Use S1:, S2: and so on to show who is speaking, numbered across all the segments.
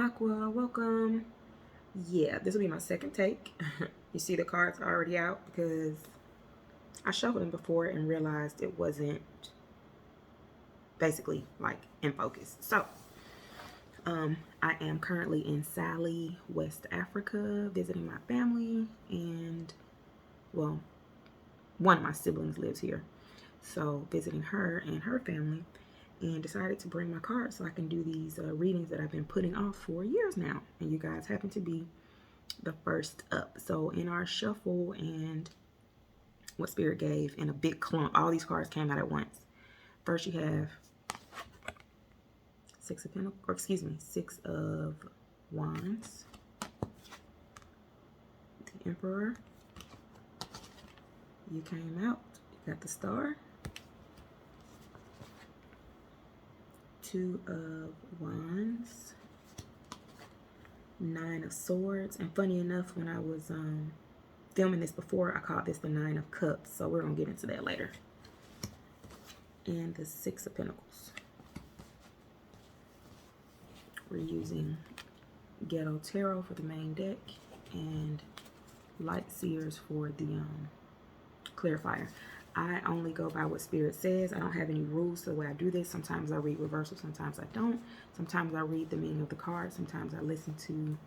S1: Aqua, welcome. Yeah, this will be my second take. You see the cards are already out because I shuffled them before and realized it wasn't basically like in focus. So I am currently in Sali, West Africa, visiting my family, and well, one of my siblings lives here. So visiting her and her family, and decided to bring my cards so I can do these readings that I've been putting off for years now. And you guys happen to be the first up. So in our shuffle and what Spirit gave in a big clump, all these cards came out at once. First you have Six of Wands, the Emperor. You came out, you got the Star, Two of Wands, Nine of Swords. And funny enough, when I was filming this before, I called this the Nine of Cups, so we're gonna get into that later. And the Six of Pentacles. We're using Ghetto Tarot for the main deck and Light Seers for the clarifier. I only go by what Spirit says. I don't have any rules to the way I do this. Sometimes I read reversal, sometimes I don't. Sometimes I read the meaning of the card. Sometimes I listen to,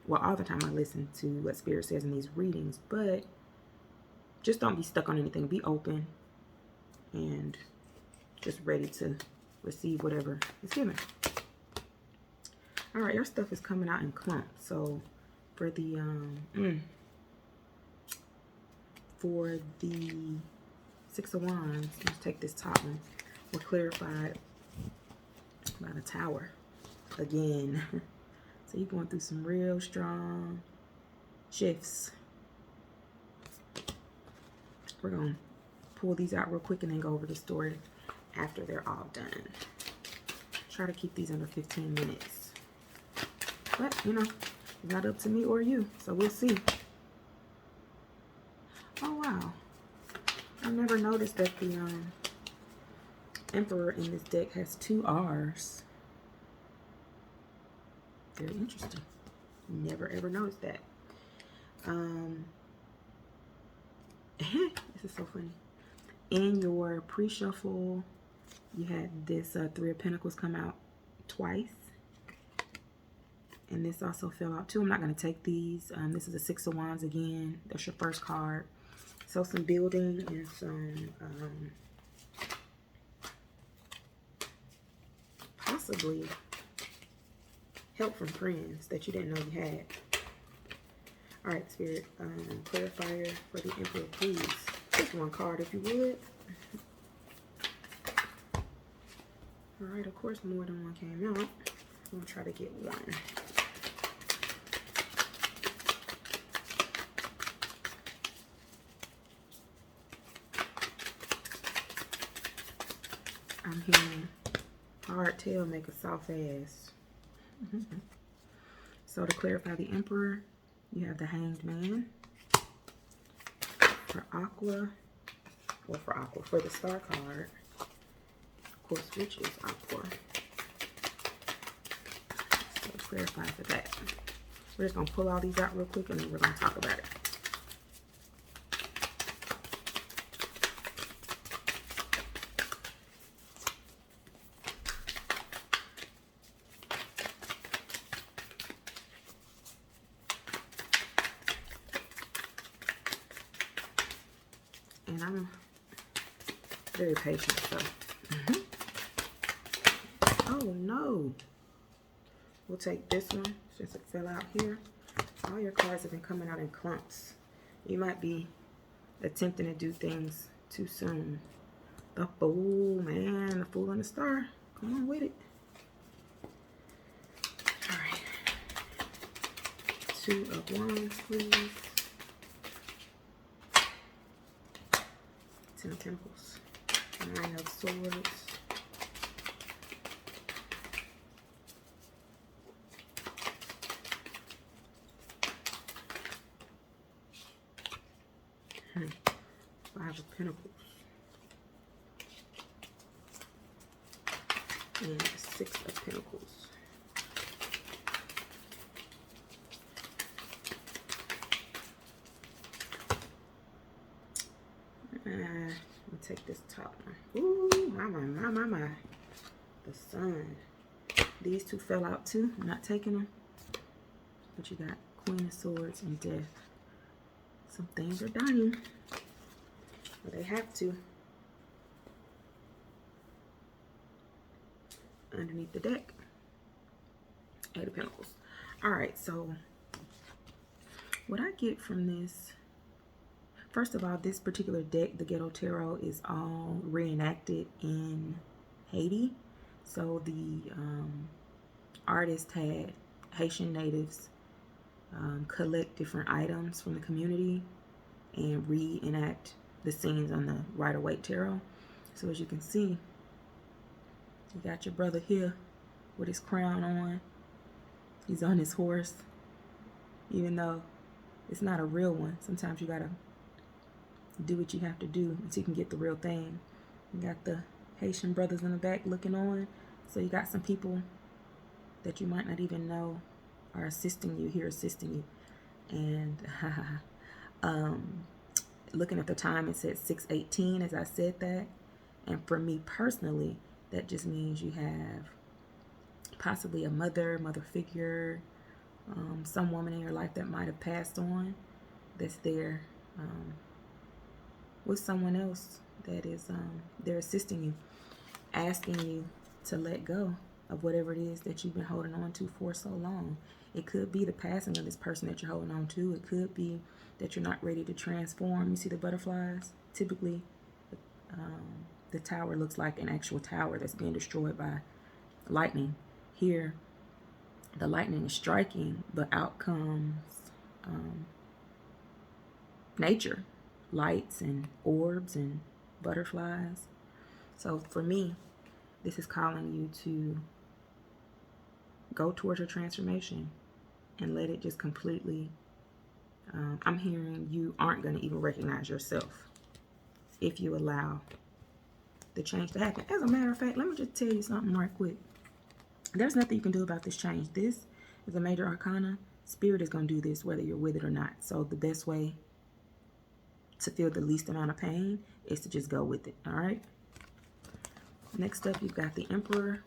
S1: well, all the time I listen to what Spirit says in these readings. But just don't be stuck on anything. Be open and just ready to receive whatever is given. All right, your stuff is coming out in clumps. So for the Six of Wands, let's take this top one. We're clarified by the Tower again. So you're going through some real strong shifts. We're going to pull these out real quick and then go over the story after they're all done. Try to keep these under 15 minutes. But, you know, it's not up to me or you, so we'll see. Oh, wow. I never noticed that the Emperor in this deck has 2 R's. Very interesting. Never ever noticed that. This is so funny. In your pre-shuffle, you had this Three of Pentacles come out twice. And this also fell out too. I'm not going to take these. This is a Six of Wands again. That's your first card. So some building and some possibly help from friends that you didn't know you had. All right, Spirit, clarifier for the Emperor, please. Just one card if you would. All right, of course, more than one came out. I'm going to try to get one. I'm hearing hard tail make a soft ass. So to clarify the Emperor, you have the Hanged Man. For Aqua, for the Star card, of course, which is Aqua. So clarify for that. We're just going to pull all these out real quick and then we're going to talk about it. And I'm very patient, so. Oh no. We'll take this one since it fell out here. All your cards have been coming out in clumps. You might be attempting to do things too soon. The Fool, man. The Fool and the Star. Come on with it. All right. Two of Wands, please. Ten of Pentacles, Nine of Swords, Five of Pentacles, and Six of Pentacles. take this top one. Ooh, my. The sun. These two fell out too. I'm not taking them. But you got Queen of Swords and Death. Some things are dying. Well, they have to. Underneath the deck. Eight of Pentacles. Alright, so what I get from this, first of all, this particular deck, the Ghetto Tarot, is all reenacted in Haiti. So the artist had Haitian natives collect different items from the community and reenact the scenes on the Rider-Waite Tarot. So as you can see, you got your brother here with his crown on. He's on his horse, even though it's not a real one. Sometimes you gotta do what you have to do until you can get the real thing. You got the Haitian brothers in the back looking on. So you got some people that you might not even know are assisting you here, assisting you. And looking at the time, it said 6:18 as I said that. And for me personally, that just means you have possibly a mother figure, some woman in your life that might have passed on, that's there with someone else that is they're assisting you, asking you to let go of whatever it is that you've been holding on to for so long. It could be the passing of this person that you're holding on to. It could be that you're not ready to transform. You see the butterflies? Typically, the tower looks like an actual tower that's being destroyed by lightning. Here, the lightning is striking, but out comes nature, lights and orbs and butterflies. So for me, this is calling you to go towards your transformation and let it just completely, I'm hearing you aren't going to even recognize yourself if you allow the change to happen. As a matter of fact, let me just tell you something right quick. There's nothing you can do about this change. This is a major arcana. Spirit is going to do this whether you're with it or not. So the best way to feel the least amount of pain is to just go with it. All right. Next up, you've got the Emperor.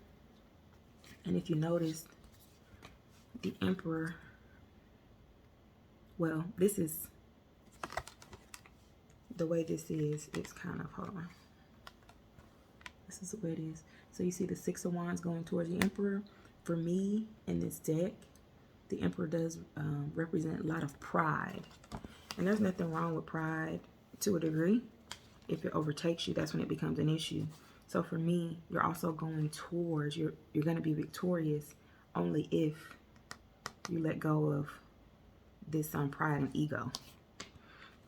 S1: And if you notice, the Emperor, well, this is the way this is. It's kind of, hold on. This is the way it is. So you see the Six of Wands going towards the Emperor. For me, in this deck, the Emperor does represent a lot of pride. And there's nothing wrong with pride to a degree. If it overtakes you, that's when it becomes an issue. So for me, you're also going towards, you're going to be victorious only if you let go of this pride and ego.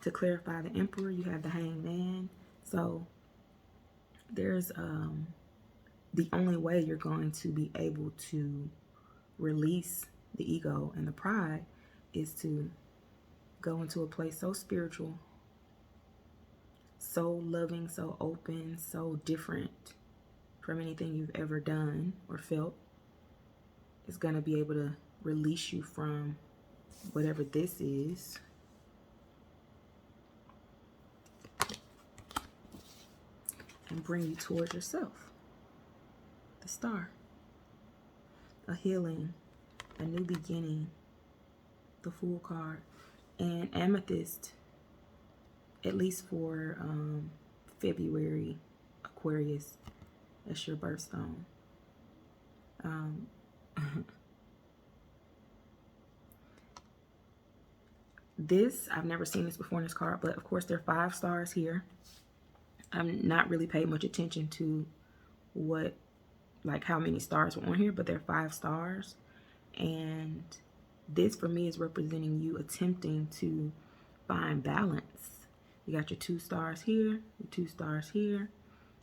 S1: To clarify the Emperor, you have the Hanged Man. So there's the only way you're going to be able to release the ego and the pride is to go into a place so spiritual, so loving, so open, so different from anything you've ever done or felt. It's going to be able to release you from whatever this is. And bring you towards yourself. The Star. A healing. A new beginning. The Fool card. And Amethyst, at least for February, Aquarius, that's your birthstone. This, I've never seen this before in this card, but of course there are 5 stars here. I'm not really paid much attention to what, like how many stars were on here, but there are 5 stars. And this for me is representing you attempting to find balance. You got your 2 stars here, your 2 stars here,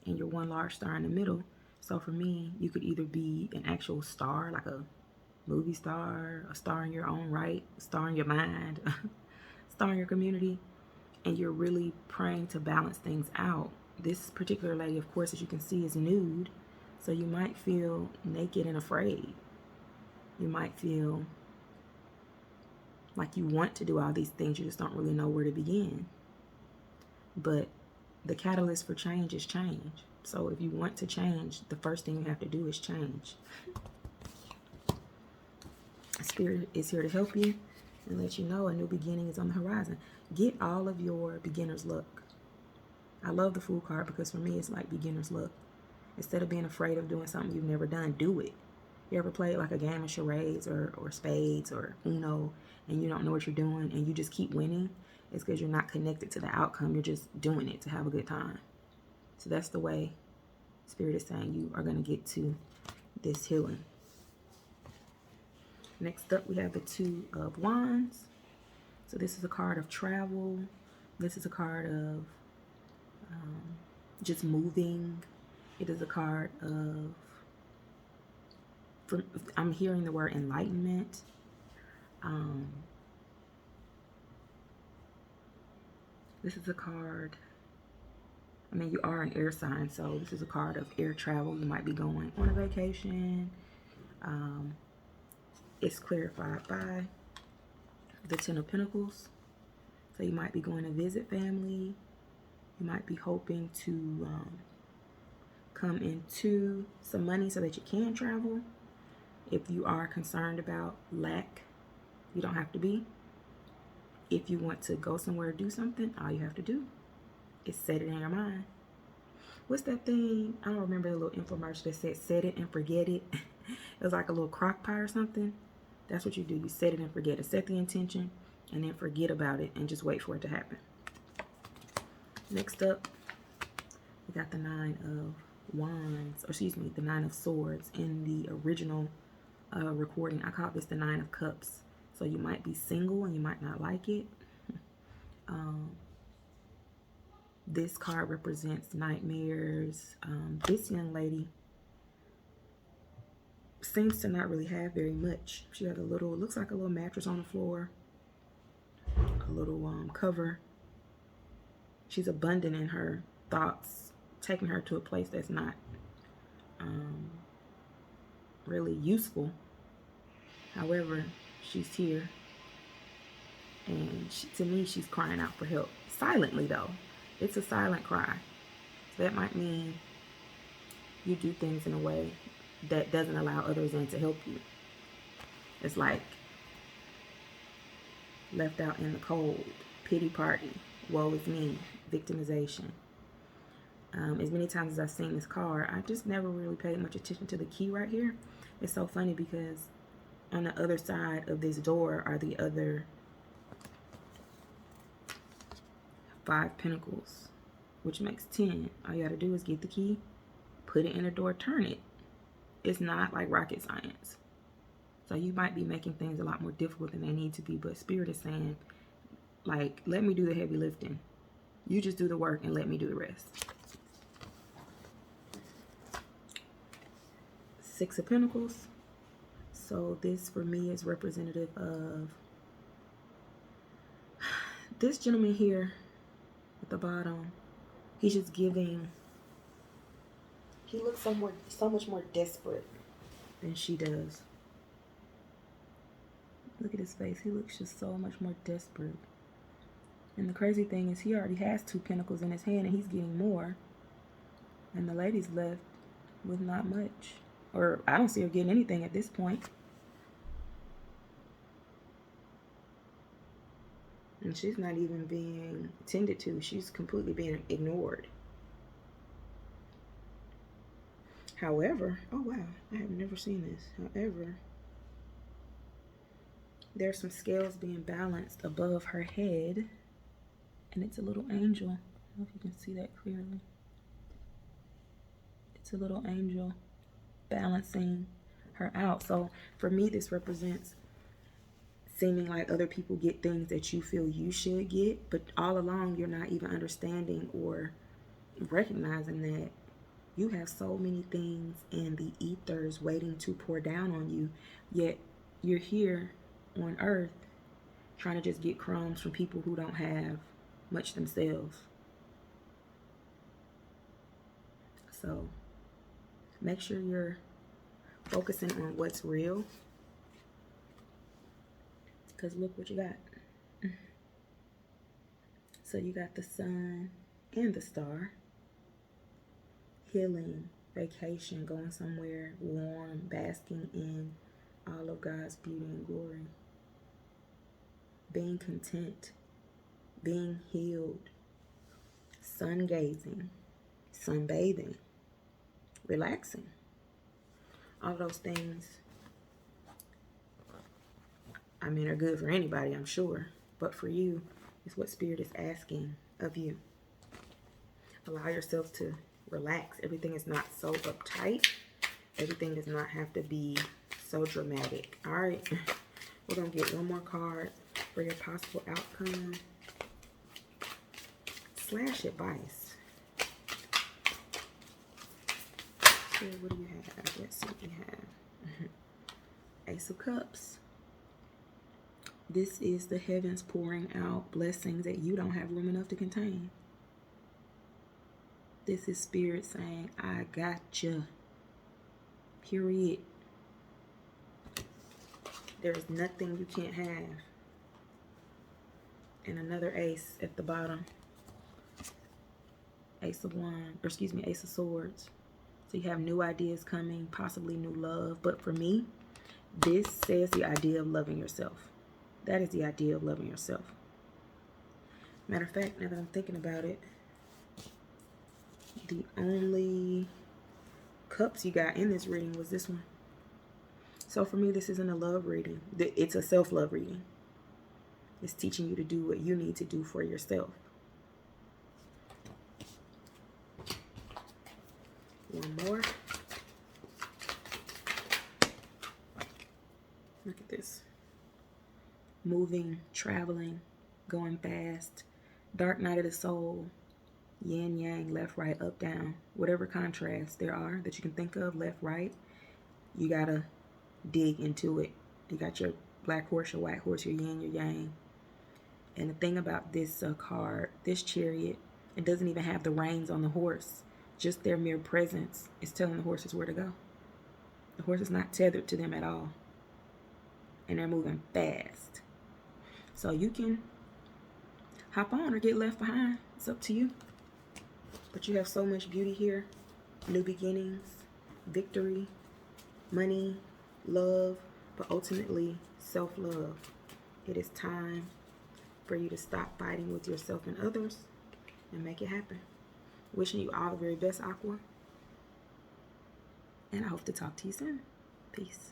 S1: and your 1 large star in the middle. So for me, you could either be an actual star, like a movie star, a star in your own right, a star in your mind, a star in your community, and you're really praying to balance things out. This particular lady, of course, as you can see, is nude. So you might feel naked and afraid. You might feel like you want to do all these things. You just don't really know where to begin. But the catalyst for change is change. So if you want to change, the first thing you have to do is change. Spirit is here to help you and let you know a new beginning is on the horizon. Get all of your beginner's luck. I love the Fool card because for me it's like beginner's luck. Instead of being afraid of doing something you've never done, do it. You ever played like a game of charades or spades or Uno and you don't know what you're doing and you just keep winning? It's because you're not connected to the outcome. You're just doing it to have a good time. So that's the way Spirit is saying you are going to get to this healing. Next up, we have the Two of Wands. So this is a card of travel. This is a card of just moving. It is a card of, I'm hearing the word enlightenment. This is a card, I mean, you are an air sign, so this is a card of air travel. You might be going on a vacation. It's clarified by the Ten of Pentacles. So you might be going to visit family. You might be hoping to come into some money so that you can travel. If you are concerned about lack, you don't have to be. If you want to go somewhere or do something, all you have to do is set it in your mind. What's that thing? I don't remember the little infomercial that said set it and forget it. It was like a little crock pot or something. That's what you do. You set it and forget it. Set the intention and then forget about it and just wait for it to happen. Next up, we got the Nine of Wands, or excuse me, the Nine of Swords. In the original recording, I called this the Nine of Cups. So you might be single and you might not like it. This card represents nightmares. This young lady seems to not really have very much. She has a little, looks like a little mattress on the floor, a little cover. She's abundant in her thoughts, taking her to a place that's not really useful. However, she's here, and to me, she's crying out for help. Silently, though. It's a silent cry. So that might mean you do things in a way that doesn't allow others in to help you. It's like left out in the cold, pity party, woe is me, victimization. As many times as I've seen this card, I just never really paid much attention to the key right here. It's so funny because on the other side of this door are the other 5 pentacles, which makes 10. All you gotta do is get the key, put it in the door, turn it. It's not like rocket science. So you might be making things a lot more difficult than they need to be, but Spirit is saying, like, let me do the heavy lifting. You just do the work and let me do the rest. 6 of Pentacles. So this for me is representative of this gentleman here at the bottom. He's just giving, he looks so much more desperate than she does. Look at his face. He looks just so much more desperate. And the crazy thing is he already has 2 pentacles in his hand and he's getting more. And the lady's left with not much. Or I don't see her getting anything at this point. And she's not even being tended to. She's completely being ignored. However, oh wow, I have never seen this. However, there's some scales being balanced above her head. And it's a little angel. I don't know if you can see that clearly. It's a little angel balancing her out. So for me, this represents seeming like other people get things that you feel you should get, but all along you're not even understanding or recognizing that you have so many things in the ethers waiting to pour down on you, yet you're here on earth trying to just get crumbs from people who don't have much themselves. So make sure you're focusing on what's real, because look what you got. So you got the Sun, and the Star. Healing, vacation, going somewhere warm, basking in all of God's beauty and glory. Being content, being healed, sun gazing, sunbathing, relaxing. All those things, I mean, are good for anybody, I'm sure. But for you, it's what Spirit is asking of you. Allow yourself to relax. Everything is not so uptight. Everything does not have to be so dramatic. All right. We're going to get one more card for your possible outcome / advice. So what do you have? Let's see what you have. Ace of Cups. This is the heavens pouring out blessings that you don't have room enough to contain. This is Spirit saying, I got you. Period. There is nothing you can't have. And another ace at the bottom. Ace of Swords. So you have new ideas coming, possibly new love. But for me, this says the idea of loving yourself. That is the idea of loving yourself. Matter of fact, now that I'm thinking about it, the only cups you got in this reading was this one. So for me, this isn't a love reading. It's a self-love reading. It's teaching you to do what you need to do for yourself. One more. Look at this. Moving, traveling, going fast. Dark night of the soul. Yin, yang, left, right, up, down. Whatever contrasts there are that you can think of, left, right. You gotta dig into it. You got your black horse, your white horse, your yin, your yang. And the thing about this card, this chariot, it doesn't even have the reins on the horse. Just their mere presence is telling the horses where to go. The horse is not tethered to them at all. And they're moving fast. So you can hop on or get left behind. It's up to you. But you have so much beauty here. New beginnings, victory, money, love, but ultimately self-love. It is time for you to stop fighting with yourself and others and make it happen. Wishing you all the very best, Aqua. And I hope to talk to you soon. Peace.